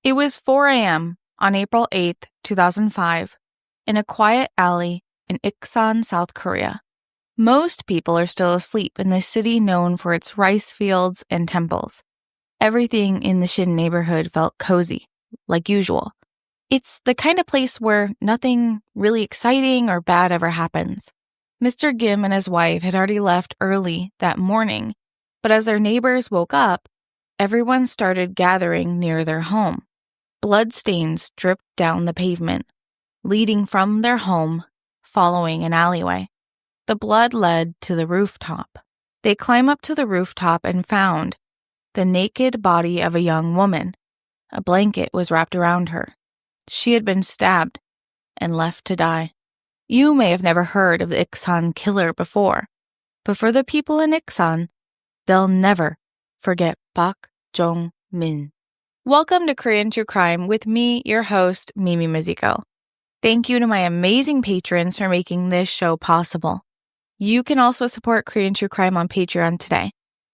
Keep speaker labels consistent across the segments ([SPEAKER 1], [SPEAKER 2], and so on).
[SPEAKER 1] It was 4 a.m. on April 8th, 2005, in a quiet alley in Iksan, South Korea. Most people are still asleep in this city known for its rice fields and temples. Everything in the Shin neighborhood felt cozy, like usual. It's the kind of place where nothing really exciting or bad ever happens. Mr. Kim and his wife had already left early that morning, but as their neighbors woke up, everyone started gathering near their home. Bloodstains dripped down the pavement, leading from their home, following an alleyway. The blood led to the rooftop. They climbed up to the rooftop and found the naked body of a young woman. A blanket was wrapped around her. She had been stabbed and left to die. You may have never heard of the Iksan killer before, but for the people in Iksan, they'll never forget Park Jong-min. Welcome to Korean True Crime with me, your host, Mimi Mizuko. Thank you to my amazing patrons for making this show possible. You can also support Korean True Crime on Patreon today.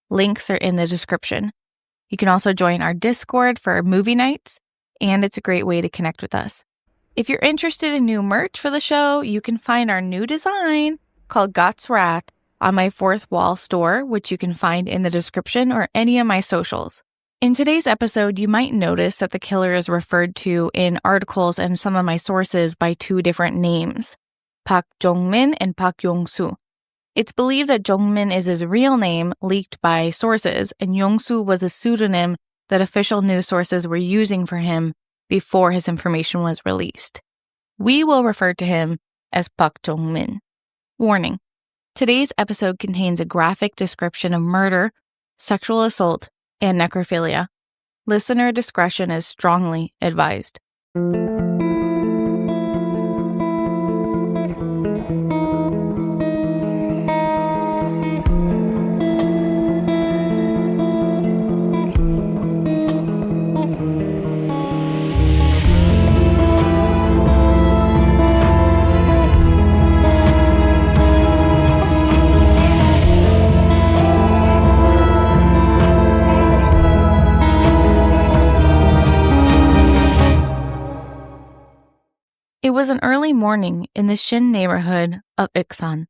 [SPEAKER 1] Links are in the description. You can also join our Discord for movie nights, and it's a great way to connect with us. If you're interested in new merch for the show, you can find our new design called God's Wrath on my Fourth Wall store, which you can find in the description or any of my socials. In today's episode, you might notice that the killer is referred to in articles and some of my sources by two different names, Park Jong-min and Park Yong-soo. It's believed that Jong-min is his real name leaked by sources, and Yong-soo was a pseudonym that official news sources were using for him before his information was released. We will refer to him as Park Jong-min. Warning: today's episode contains a graphic description of murder, sexual assault, and necrophilia. Listener discretion is strongly advised. It was an early morning in the Shin neighborhood of Iksan.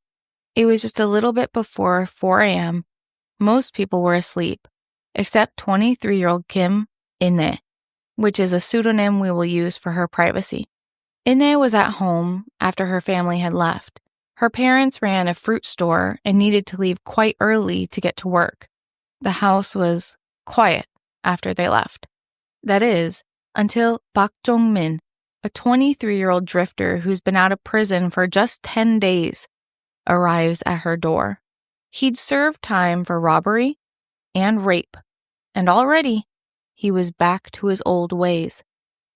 [SPEAKER 1] It was just a little bit before 4 a.m. Most people were asleep, except 23-year-old Kim In-nae, which is a pseudonym we will use for her privacy. In-nae was at home after her family had left. Her parents ran a fruit store and needed to leave quite early to get to work. The house was quiet after they left. That is, until Park Jong-min, a 23-year-old drifter who's been out of prison for just 10 days, arrives at her door. He'd served time for robbery and rape, and already he was back to his old ways.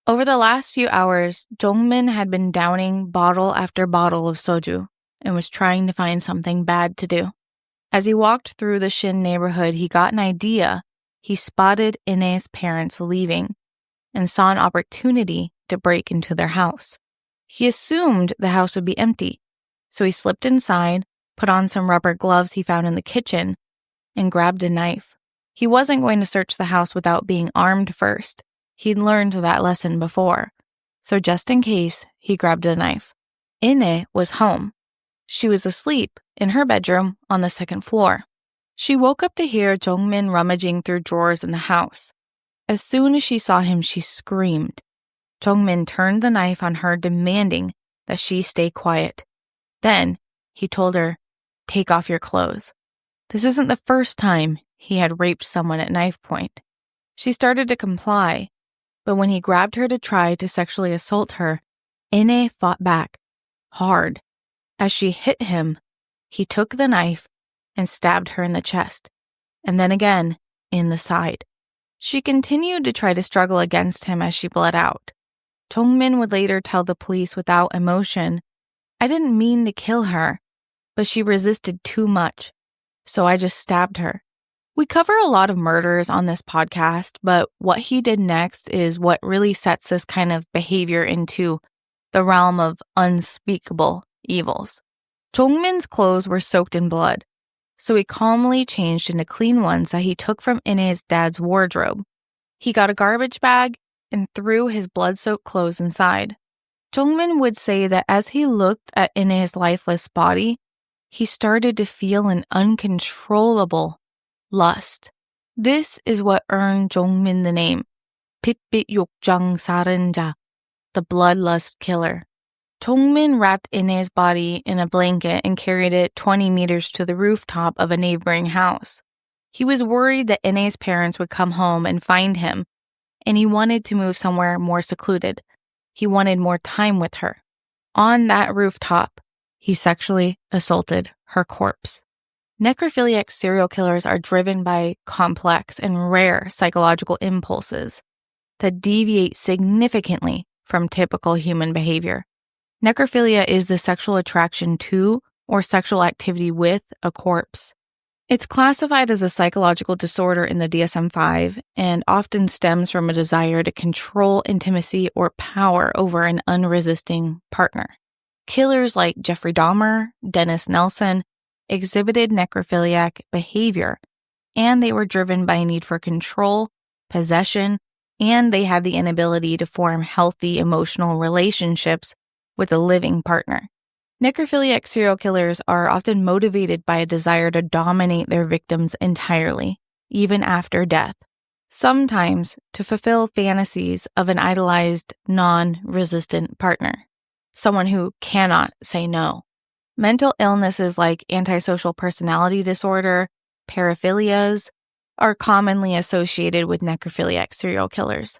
[SPEAKER 1] Over the last few hours, Jong-min had been downing bottle after bottle of soju and was trying to find something bad to do. As he walked through the Shin neighborhood, he got an idea. He spotted In-nae's parents leaving and saw an opportunity to break into their house. He assumed the house would be empty, so he slipped inside, put on some rubber gloves he found in the kitchen, and grabbed a knife. He wasn't going to search the house without being armed first. He'd learned that lesson before, so just in case, he grabbed a knife. In-nae was home. She was asleep in her bedroom on the second floor. She woke up to hear Jong-min rummaging through drawers in the house. As soon as she saw him, she screamed. Jong-min turned the knife on her, demanding that she stay quiet. Then, he told her, "Take off your clothes." This isn't the first time he had raped someone at knife point. She started to comply, but when he grabbed her to try to sexually assault her, In-nae fought back, hard. As she hit him, he took the knife and stabbed her in the chest, and then again in the side. She continued to try to struggle against him as she bled out. Jong-min would later tell the police without emotion, "I didn't mean to kill her, but she resisted too much, so I just stabbed her." We cover a lot of murders on this podcast, but what he did next is what really sets this kind of behavior into the realm of unspeakable evils. Jong-min's clothes were soaked in blood, so he calmly changed into clean ones that he took from In-nae's dad's wardrobe. He got a garbage bag and threw his blood-soaked clothes inside. Jongmin would say that as he looked at Ine's lifeless body, he started to feel an uncontrollable lust. This is what earned Jongmin the name 핏빛 욕정 살인자, the bloodlust killer. Jongmin wrapped Ine's body in a blanket and carried it 20 meters to the rooftop of a neighboring house. He was worried that Ine's parents would come home and find him, and he wanted to move somewhere more secluded. He wanted more time with her. On that rooftop, he sexually assaulted her corpse. Necrophiliac serial killers are driven by complex and rare psychological impulses that deviate significantly from typical human behavior. Necrophilia is the sexual attraction to or sexual activity with a corpse. It's classified as a psychological disorder in the DSM-5 and often stems from a desire to control intimacy or power over an unresisting partner. Killers like Jeffrey Dahmer, Dennis Nelson exhibited necrophiliac behavior, and they were driven by a need for control, possession, and they had the inability to form healthy emotional relationships with a living partner. Necrophiliac serial killers are often motivated by a desire to dominate their victims entirely, even after death, sometimes to fulfill fantasies of an idolized, non-resistant partner, someone who cannot say no. Mental illnesses like antisocial personality disorder, paraphilias, are commonly associated with necrophiliac serial killers.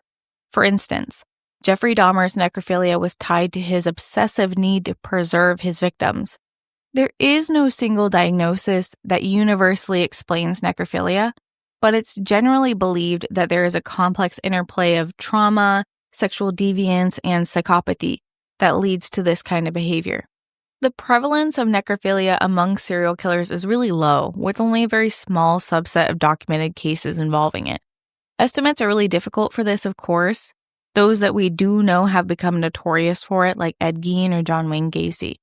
[SPEAKER 1] For instance, Jeffrey Dahmer's necrophilia was tied to his obsessive need to preserve his victims. There is no single diagnosis that universally explains necrophilia, but it's generally believed that there is a complex interplay of trauma, sexual deviance, and psychopathy that leads to this kind of behavior. The prevalence of necrophilia among serial killers is really low, with only a very small subset of documented cases involving it. Estimates are really difficult for this, of course. Those that we do know have become notorious for it, like Ed Gein or John Wayne Gacy.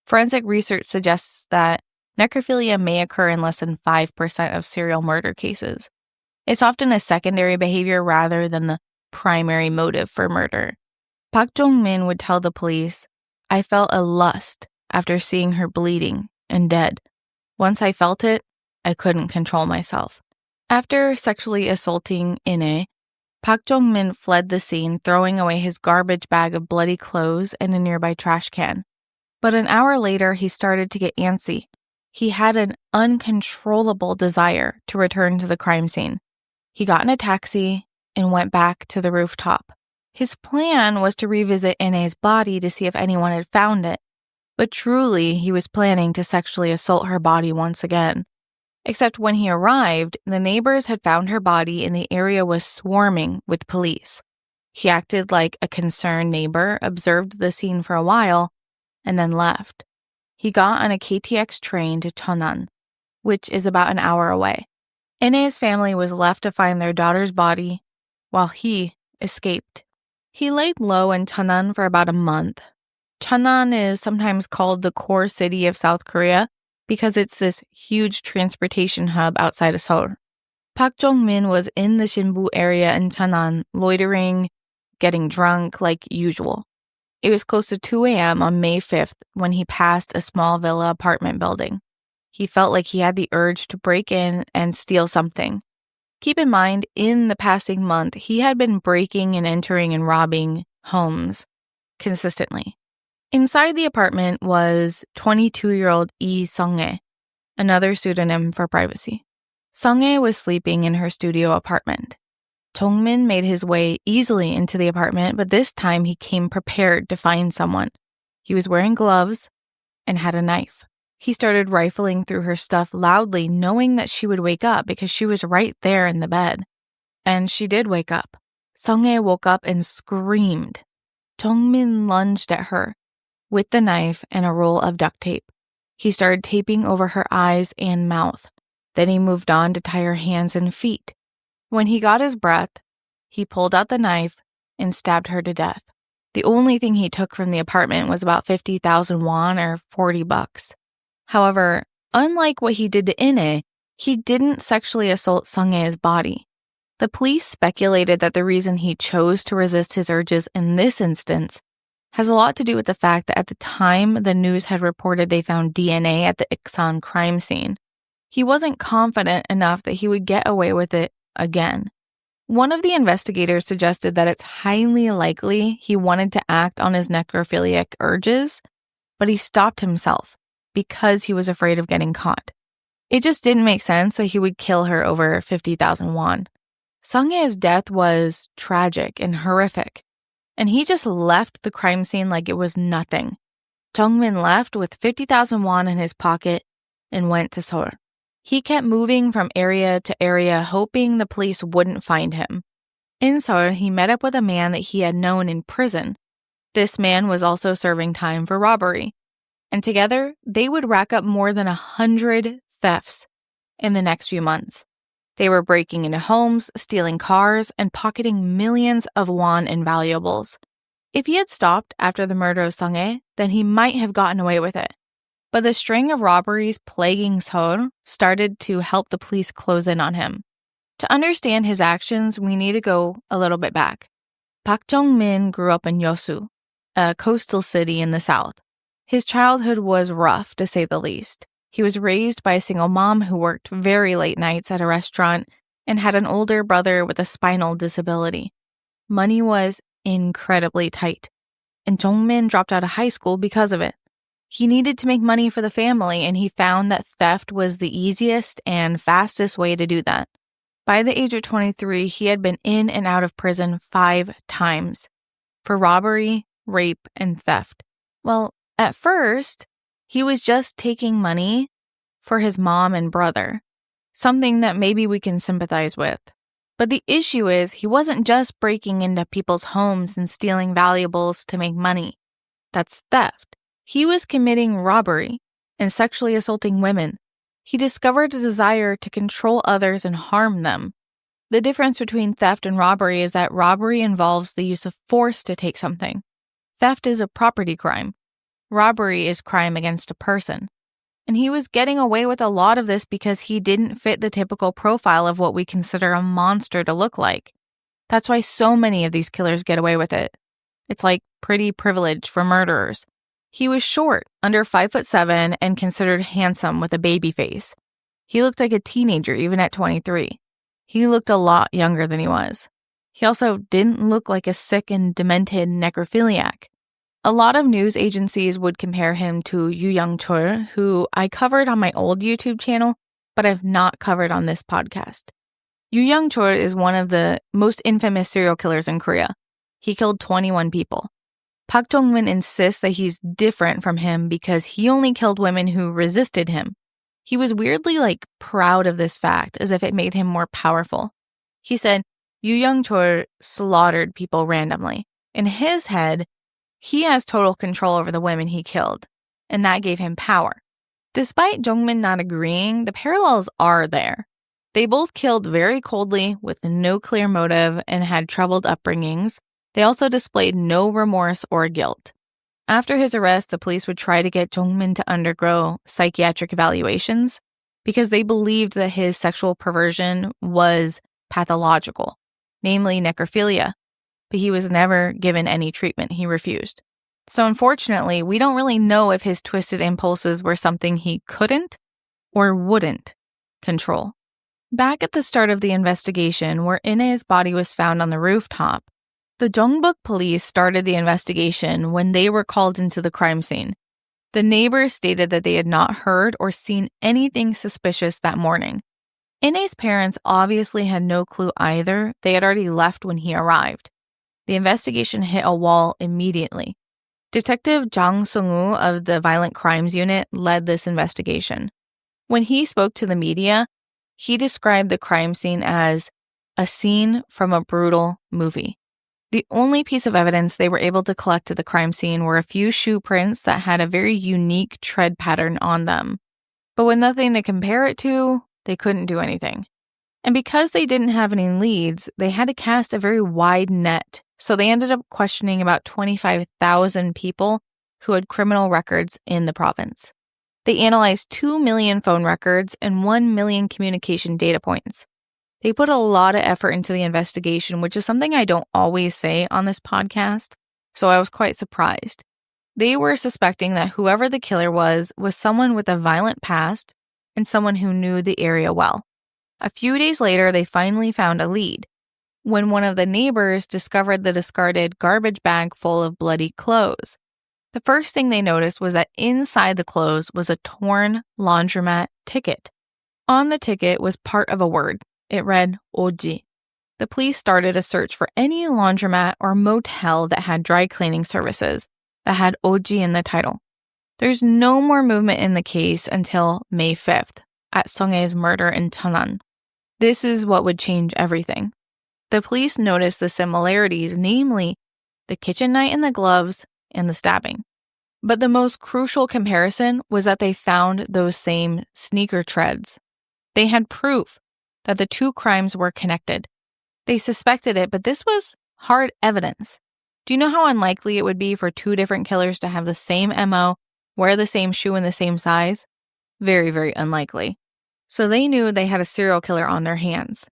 [SPEAKER 1] Forensic research suggests that necrophilia may occur in less than 5% of serial murder cases. It's often a secondary behavior rather than the primary motive for murder. Park Jong-min would tell the police, "I felt a lust after seeing her bleeding and dead. Once I felt it, I couldn't control myself." After sexually assaulting Ine, Park Jong-min fled the scene, throwing away his garbage bag of bloody clothes and a nearby trash can. But an hour later, he started to get antsy. He had an uncontrollable desire to return to the crime scene. He got in a taxi and went back to the rooftop. His plan was to revisit Ine's body to see if anyone had found it, but truly he was planning to sexually assault her body once again. Except when he arrived, the neighbors had found her body and the area was swarming with police. He acted like a concerned neighbor, observed the scene for a while, and then left. He got on a KTX train to Cheonan, which is about an hour away. Ine's family was left to find their daughter's body, while he escaped. He laid low in Cheonan for about a month. Cheonan is sometimes called the core city of South Korea because it's this huge transportation hub outside of Seoul. Park Jong-min was in the Shinbu area in Cheonan, loitering, getting drunk like usual. It was close to 2 a.m. on May 5th when he passed a small villa apartment building. He felt like he had the urge to break in and steal something. Keep in mind, in the passing month, he had been breaking and entering and robbing homes consistently. Inside the apartment was 22-year-old Lee Sung-ae, another pseudonym for privacy. Sung-ae was sleeping in her studio apartment. Jong-min made his way easily into the apartment, but this time he came prepared to find someone. He was wearing gloves and had a knife. He started rifling through her stuff loudly, knowing that she would wake up because she was right there in the bed. And she did wake up. Sung-ae woke up and screamed. Jong-min lunged at her with the knife and a roll of duct tape. He started taping over her eyes and mouth. Then he moved on to tie her hands and feet. When he got his breath, he pulled out the knife and stabbed her to death. The only thing he took from the apartment was about 50,000 won or $40. However, unlike what he did to Ine, he didn't sexually assault Sung-ae's body. The police speculated that the reason he chose to resist his urges in this instance has a lot to do with the fact that at the time the news had reported they found DNA at the Iksan crime scene, he wasn't confident enough that he would get away with it again. One of the investigators suggested that it's highly likely he wanted to act on his necrophiliac urges, but he stopped himself because he was afraid of getting caught. It just didn't make sense that he would kill her over 50,000 won. Sung-hae's death was tragic and horrific, and he just left the crime scene like it was nothing. Jung-min left with 50,000 won in his pocket and went to Seoul. He kept moving from area to area, hoping the police wouldn't find him. In Seoul, he met up with a man that he had known in prison. This man was also serving time for robbery, and together they would rack up more than 100 thefts in the next few months. They were breaking into homes, stealing cars, and pocketing millions of won in valuables. If he had stopped after the murder of Sung-hae, then he might have gotten away with it. But the string of robberies plaguing Seoul started to help the police close in on him. To understand his actions, we need to go a little bit back. Park Jung-min grew up in Yeosu, a coastal city in the south. His childhood was rough, to say the least. He was raised by a single mom who worked very late nights at a restaurant and had an older brother with a spinal disability. Money was incredibly tight, and Jung-min dropped out of high school because of it. He needed to make money for the family, and he found that theft was the easiest and fastest way to do that. By the age of 23, he had been in and out of prison 5 times for robbery, rape, and theft. Well, at first, he was just taking money for his mom and brother, something that maybe we can sympathize with. But the issue is he wasn't just breaking into people's homes and stealing valuables to make money. That's theft. He was committing robbery and sexually assaulting women. He discovered a desire to control others and harm them. The difference between theft and robbery is that robbery involves the use of force to take something. Theft is a property crime. Robbery is crime against a person. And he was getting away with a lot of this because he didn't fit the typical profile of what we consider a monster to look like. That's why so many of these killers get away with it. It's like pretty privilege for murderers. He was short, under 5'7", and considered handsome with a baby face. He looked like a teenager even at 23. He looked a lot younger than he was. He also didn't look like a sick and demented necrophiliac. A lot of news agencies would compare him to Yoo Young-chul, who I covered on my old YouTube channel, but I've not covered on this podcast. Yoo Young-chul is one of the most infamous serial killers in Korea. He killed 21 people. Park Jung-min insists that he's different from him because he only killed women who resisted him. He was weirdly proud of this fact, as if it made him more powerful. He said Yoo Young-chul slaughtered people randomly. In his head, he has total control over the women he killed, and that gave him power. Despite Jung-min not agreeing, the parallels are there. They both killed very coldly with no clear motive and had troubled upbringings. They also displayed no remorse or guilt. After his arrest, the police would try to get Jung-min to undergo psychiatric evaluations because they believed that his sexual perversion was pathological, namely necrophilia, but he was never given any treatment. He refused. So unfortunately, we don't really know if his twisted impulses were something he couldn't or wouldn't control. Back at the start of the investigation, where Inhe's body was found on the rooftop, the Jeongbuk police started the investigation when they were called into the crime scene. The neighbors stated that they had not heard or seen anything suspicious that morning. Inhe's parents obviously had no clue either. They had already left when he arrived. The investigation hit a wall immediately. Detective Jang Sung-woo of the Violent Crimes Unit led this investigation. When he spoke to the media, he described the crime scene as a scene from a brutal movie. The only piece of evidence they were able to collect at the crime scene were a few shoe prints that had a very unique tread pattern on them. But with nothing to compare it to, they couldn't do anything. And because they didn't have any leads, they had to cast a very wide net. So they ended up questioning about 25,000 people who had criminal records in the province. They analyzed 2 million phone records and 1 million communication data points. They put a lot of effort into the investigation, which is something I don't always say on this podcast, so I was quite surprised. They were suspecting that whoever the killer was someone with a violent past and someone who knew the area well. A few days later, they finally found a lead when one of the neighbors discovered the discarded garbage bag full of bloody clothes. The first thing they noticed was that inside the clothes was a torn laundromat ticket. On the ticket was part of a word. It read oji. The police started a search for any laundromat or motel that had dry cleaning services that had oji in the title. There's no more movement in the case until May 5th at Sunghae's murder in Cheonan. This is what would change everything. The police noticed the similarities, namely the kitchen knife and the gloves and the stabbing. But the most crucial comparison was that they found those same sneaker treads. They had proof that the two crimes were connected. They suspected it, but this was hard evidence. Do you know how unlikely it would be for two different killers to have the same MO, wear the same shoe in the same size? Very, very unlikely. So they knew they had a serial killer on their hands.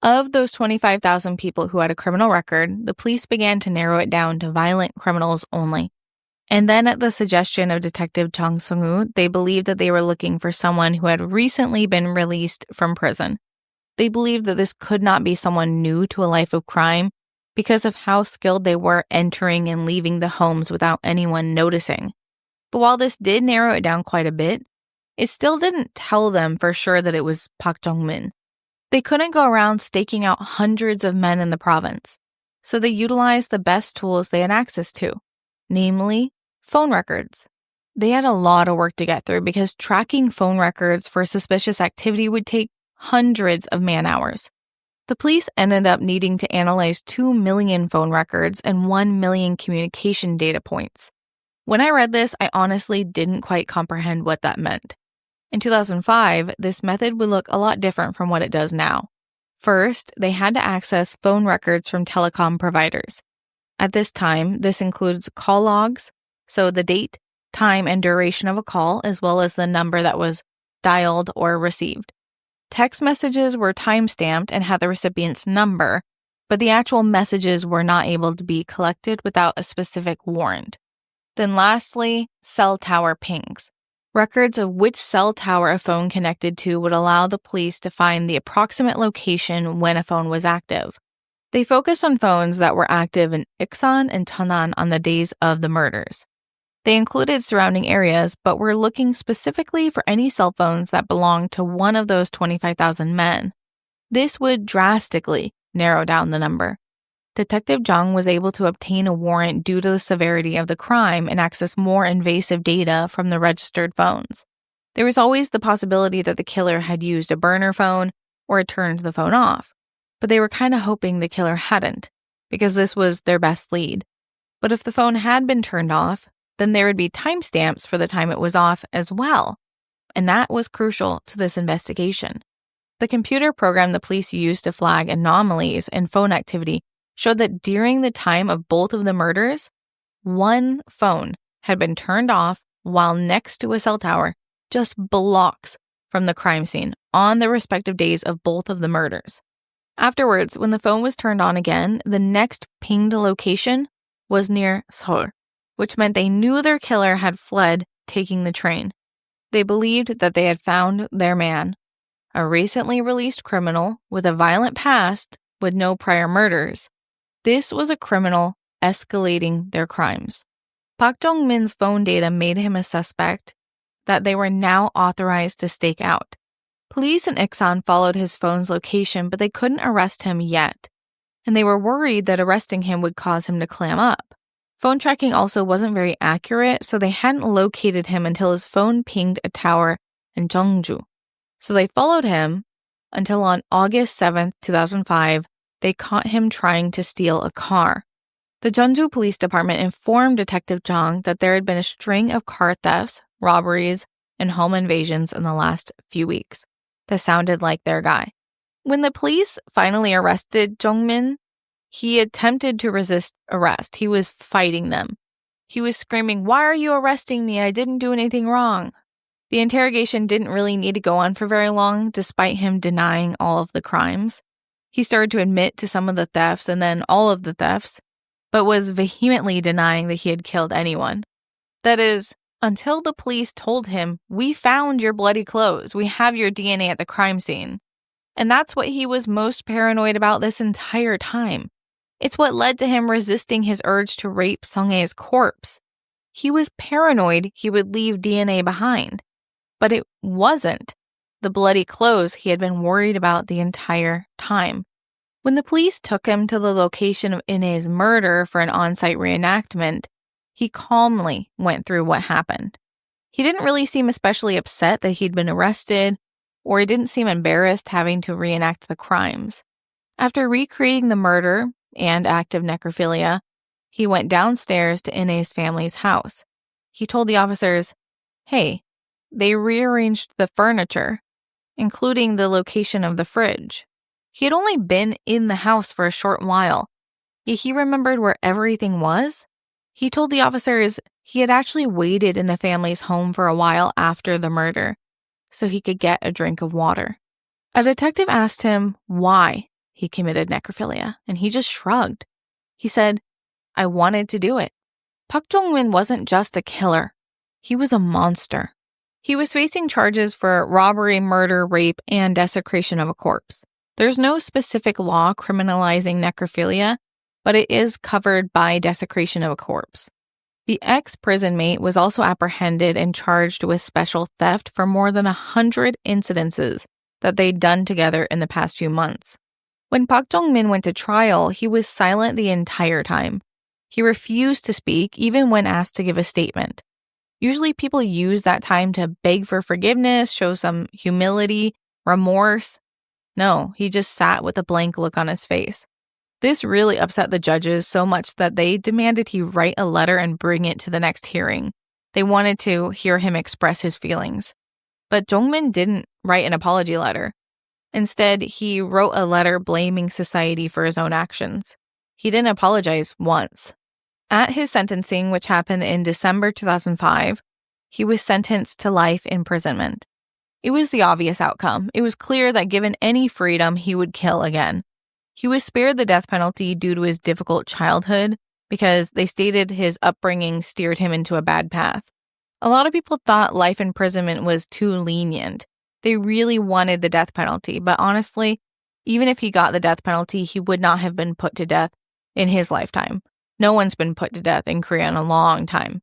[SPEAKER 1] Of those 25,000 people who had a criminal record, the police began to narrow it down to violent criminals only. And then at the suggestion of Detective Jang Sung-woo, they believed that they were looking for someone who had recently been released from prison. They believed that this could not be someone new to a life of crime because of how skilled they were entering and leaving the homes without anyone noticing. But while this did narrow it down quite a bit, it still didn't tell them for sure that it was Park Jong-min. They couldn't go around staking out hundreds of men in the province, so they utilized the best tools they had access to, namely phone records. They had a lot of work to get through because tracking phone records for suspicious activity would take hundreds of man-hours. The police ended up needing to analyze 2 million phone records and 1 million communication data points. When I read this, I honestly didn't quite comprehend what that meant. In 2005, this method would look a lot different from what it does now. First, they had to access phone records from telecom providers. At this time, this includes call logs, so the date, time, and duration of a call, as well as the number that was dialed or received. Text messages were time-stamped and had the recipient's number, but the actual messages were not able to be collected without a specific warrant. Then lastly, cell tower pings. Records of which cell tower a phone connected to would allow the police to find the approximate location when a phone was active. They focused on phones that were active in Iksan and Cheonan on the days of the murders. They included surrounding areas, but were looking specifically for any cell phones that belonged to one of those 25,000 men. This would drastically narrow down the number. Detective Jang was able to obtain a warrant due to the severity of the crime and access more invasive data from the registered phones. There was always the possibility that the killer had used a burner phone or had turned the phone off, but they were kind of hoping the killer hadn't, because this was their best lead. But if the phone had been turned off, then there would be timestamps for the time it was off as well, and that was crucial to this investigation. The computer program the police used to flag anomalies in phone activity showed that during the time of both of the murders, one phone had been turned off while next to a cell tower just blocks from the crime scene on the respective days of both of the murders. Afterwards, when the phone was turned on again, the next pinged location was near Seoul, which meant they knew their killer had fled taking the train. They believed that they had found their man, a recently released criminal with a violent past with no prior murders. This was a criminal escalating their crimes. Park Jong-min's phone data made him a suspect that they were now authorized to stake out. Police in Iksan followed his phone's location, but they couldn't arrest him yet, and they were worried that arresting him would cause him to clam up. Phone tracking also wasn't very accurate, so they hadn't located him until his phone pinged a tower in Jeongju. So they followed him until on August 7th, 2005, they caught him trying to steal a car. The Jeonju Police Department informed Detective Jang that there had been a string of car thefts, robberies, and home invasions in the last few weeks. That sounded like their guy. When the police finally arrested Jong-min, he attempted to resist arrest. He was fighting them. He was screaming, "Why are you arresting me? I didn't do anything wrong." The interrogation didn't really need to go on for very long, despite him denying all of the crimes. He started to admit to some of the thefts and then all of the thefts, but was vehemently denying that he had killed anyone. That is, until the police told him, "We found your bloody clothes. We have your DNA at the crime scene." And that's what he was most paranoid about this entire time. It's what led to him resisting his urge to rape Sung-ae's corpse. He was paranoid he would leave DNA behind. But it wasn't the bloody clothes he had been worried about the entire time. When the police took him to the location of Ine's murder for an on-site reenactment, he calmly went through what happened. He didn't really seem especially upset that he'd been arrested, or he didn't seem embarrassed having to reenact the crimes. After recreating the murder and act of necrophilia, he went downstairs to Ine's family's house. He told the officers, "Hey, they rearranged the furniture, including the location of the fridge." He had only been in the house for a short while, yet he remembered where everything was. He told the officers he had actually waited in the family's home for a while after the murder, so he could get a drink of water. A detective asked him why he committed necrophilia, and he just shrugged. He said, "I wanted to do it." Park Jong-min wasn't just a killer. He was a monster. He was facing charges for robbery, murder, rape, and desecration of a corpse. There's no specific law criminalizing necrophilia, but it is covered by desecration of a corpse. The ex-prison mate was also apprehended and charged with special theft for more than 100 incidences that they'd done together in the past few months. When Park Jong-min went to trial, he was silent the entire time. He refused to speak, even when asked to give a statement. Usually people use that time to beg for forgiveness, show some humility, remorse. No, he just sat with a blank look on his face. This really upset the judges so much that they demanded he write a letter and bring it to the next hearing. They wanted to hear him express his feelings. But Jong-min didn't write an apology letter. Instead, he wrote a letter blaming society for his own actions. He didn't apologize once. At his sentencing, which happened in December 2005, he was sentenced to life imprisonment. It was the obvious outcome. It was clear that given any freedom, he would kill again. He was spared the death penalty due to his difficult childhood because they stated his upbringing steered him into a bad path. A lot of people thought life imprisonment was too lenient. They really wanted the death penalty, but honestly, even if he got the death penalty, he would not have been put to death in his lifetime. No one's been put to death in Korea in a long time.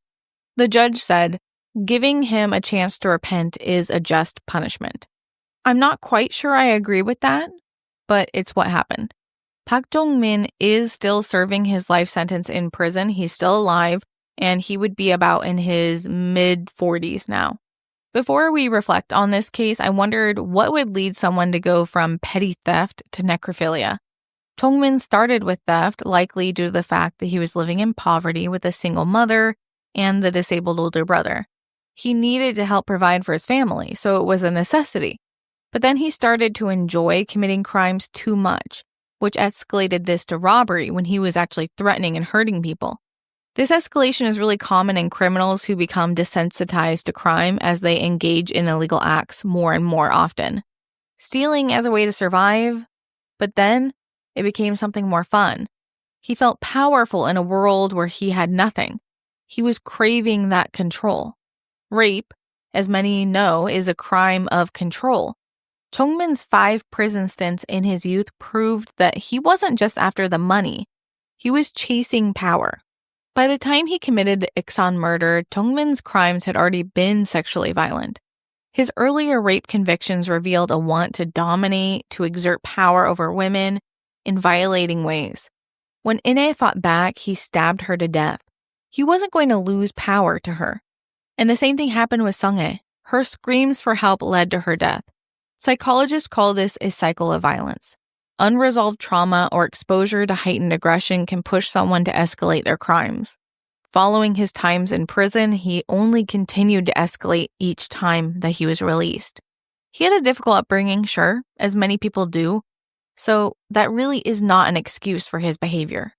[SPEAKER 1] The judge said, "Giving him a chance to repent is a just punishment." I'm not quite sure I agree with that, but it's what happened. Park Jong-min is still serving his life sentence in prison. He's still alive, and he would be about in his mid-40s now. Before we reflect on this case, I wondered what would lead someone to go from petty theft to necrophilia. Jong-min started with theft, likely due to the fact that he was living in poverty with a single mother and the disabled older brother. He needed to help provide for his family, so it was a necessity. But then he started to enjoy committing crimes too much, which escalated this to robbery when he was actually threatening and hurting people. This escalation is really common in criminals who become desensitized to crime as they engage in illegal acts more and more often. Stealing as a way to survive, but then it became something more fun. He felt powerful in a world where he had nothing. He was craving that control. Rape, as many know, is a crime of control. Jong-min's 5 prison stints in his youth proved that he wasn't just after the money. He was chasing power. By the time he committed the Iksan murder, Jong-min's crimes had already been sexually violent. His earlier rape convictions revealed a want to dominate, to exert power over women in violating ways. When Ine fought back, he stabbed her to death. He wasn't going to lose power to her. And the same thing happened with Sung-ae. Her screams for help led to her death. Psychologists call this a cycle of violence. Unresolved trauma or exposure to heightened aggression can push someone to escalate their crimes. Following his times in prison, he only continued to escalate each time that he was released. He had a difficult upbringing, sure, as many people do, so that really is not an excuse for his behavior.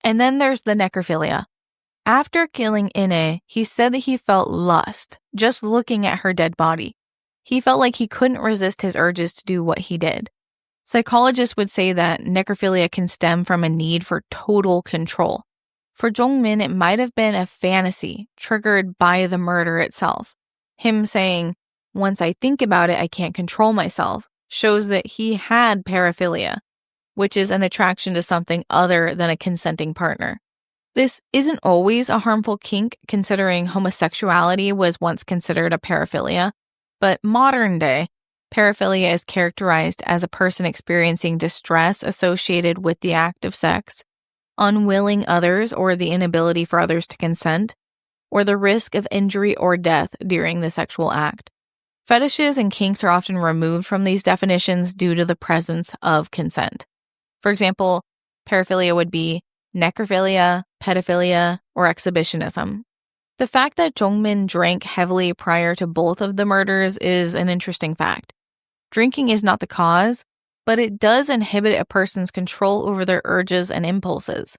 [SPEAKER 1] And then there's the necrophilia. After killing Ine, he said that he felt lust just looking at her dead body. He felt like he couldn't resist his urges to do what he did. Psychologists would say that necrophilia can stem from a need for total control. For Jong-min, it might have been a fantasy triggered by the murder itself. Him saying, "Once I think about it, I can't control myself," shows that he had paraphilia, which is an attraction to something other than a consenting partner. This isn't always a harmful kink, considering homosexuality was once considered a paraphilia, but modern day, paraphilia is characterized as a person experiencing distress associated with the act of sex, unwilling others or the inability for others to consent, or the risk of injury or death during the sexual act. Fetishes and kinks are often removed from these definitions due to the presence of consent. For example, paraphilia would be necrophilia, pedophilia, or exhibitionism. The fact that Jong-min drank heavily prior to both of the murders is an interesting fact. Drinking is not the cause, but it does inhibit a person's control over their urges and impulses.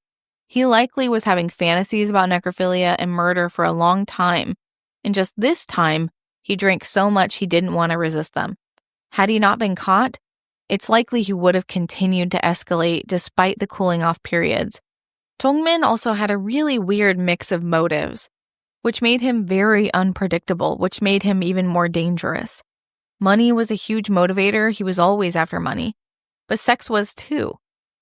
[SPEAKER 1] He likely was having fantasies about necrophilia and murder for a long time, and just this time, he drank so much he didn't want to resist them. Had he not been caught, it's likely he would have continued to escalate despite the cooling off periods. Jong-min also had a really weird mix of motives, which made him very unpredictable, which made him even more dangerous. Money was a huge motivator. He was always after money. But sex was too.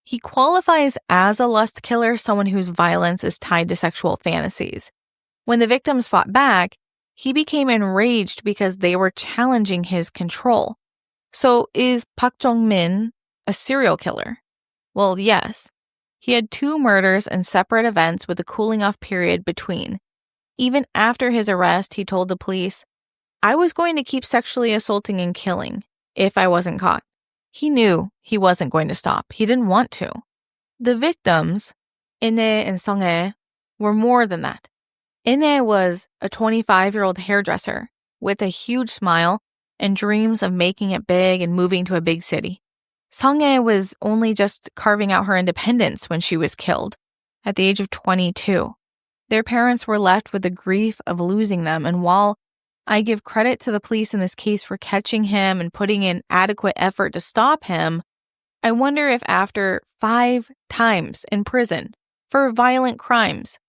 [SPEAKER 1] He qualifies as a lust killer, someone whose violence is tied to sexual fantasies. When the victims fought back, he became enraged because they were challenging his control. So is Park Jong-min a serial killer? Well, yes. He had 2 murders and separate events with a cooling off period between. Even after his arrest, he told the police, "I was going to keep sexually assaulting and killing if I wasn't caught." He knew he wasn't going to stop. He didn't want to. The victims, Ine and Sung-hae, were more than that. Ine was a 25-year-old hairdresser with a huge smile and dreams of making it big and moving to a big city. Sung-hae was only just carving out her independence when she was killed at the age of 22. Their parents were left with the grief of losing them, and while I give credit to the police in this case for catching him and putting in adequate effort to stop him, I wonder if after 5 times in prison for violent crimes,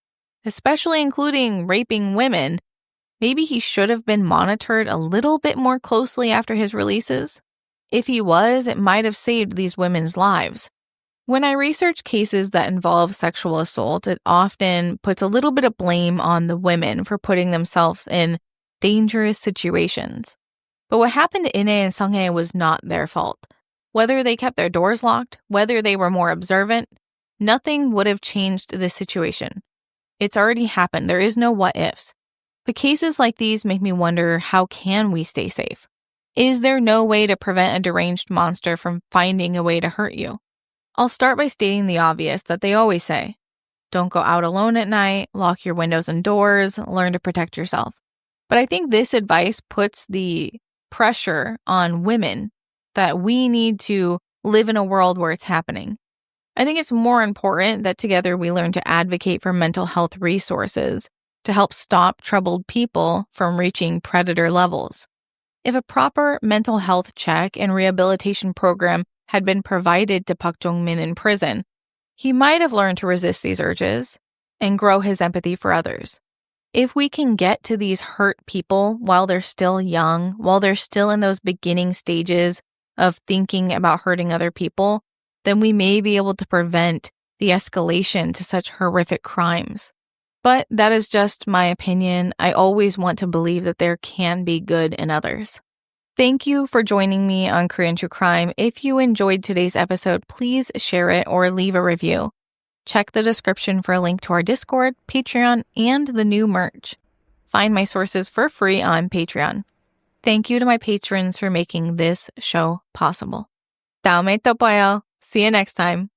[SPEAKER 1] especially including raping women, maybe he should have been monitored a little bit more closely after his releases. If he was, it might have saved these women's lives. When I research cases that involve sexual assault, it often puts a little bit of blame on the women for putting themselves in dangerous situations. But what happened to Ine and Sung-hae was not their fault. Whether they kept their doors locked, whether they were more observant, nothing would have changed this situation. It's already happened. There is no what ifs. But cases like these make me wonder, how can we stay safe? Is there no way to prevent a deranged monster from finding a way to hurt you? I'll start by stating the obvious that they always say. Don't go out alone at night, lock your windows and doors, learn to protect yourself. But I think this advice puts the pressure on women that we need to live in a world where it's happening. I think it's more important that together we learn to advocate for mental health resources to help stop troubled people from reaching predator levels. If a proper mental health check and rehabilitation program had been provided to Park Jong-min in prison, he might have learned to resist these urges and grow his empathy for others. If we can get to these hurt people while they're still young, while they're still in those beginning stages of thinking about hurting other people, then we may be able to prevent the escalation to such horrific crimes. But that is just my opinion. I always want to believe that there can be good in others. Thank you for joining me on Korean True Crime. If you enjoyed today's episode, please share it or leave a review. Check the description for a link to our Discord, Patreon, and the new merch. Find my sources for free on Patreon. Thank you to my patrons for making this show possible. 다음에 또 봐요. See you next time.